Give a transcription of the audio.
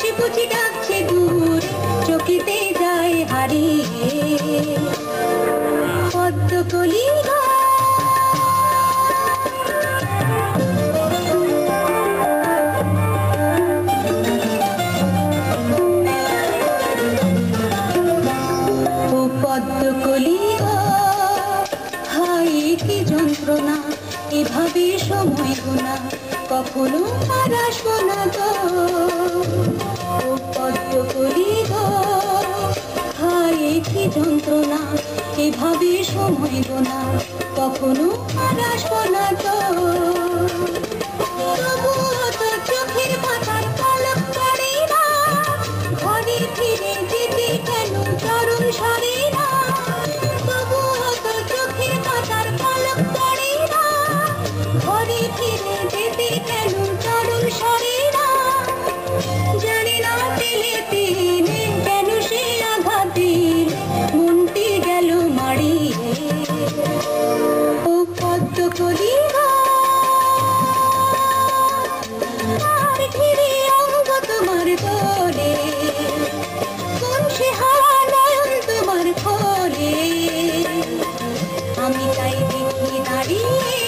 সে বুঝি ডাকছে দূর, চকিতে যায় হারিয়ে পদ্মকলি গো। ও পদ্মকলি গো, হায় কি যন্ত্রণা, এভাবে সময় গোনা, কখনো আর আসবো না গো। ও পদ্মকলি গো, হায় কি যন্ত্রণা, এভাবে সময় গোনা, কখনো আর আসবো না গো। তবুও তো চোখের পাতার পলক পড়ে না, ঘরে ফিরে যেতে কেন চরণ সরে না। তবুও তো চোখের পাতার পলক পড়ে না, ঘরে ফিরে যেতে কেন চরণ সরে না। জানি না পেলে দিলে কেন সে আঘাতে মনটি গেল মাড়িয়ে। ও পদ্মকলি গো, আর ঘিরে অঙ্গ তোমার তোলে, কোন সে হারা নয়ন তোমার খোলে। আমি তাই দেখি দাঁড়িয়ে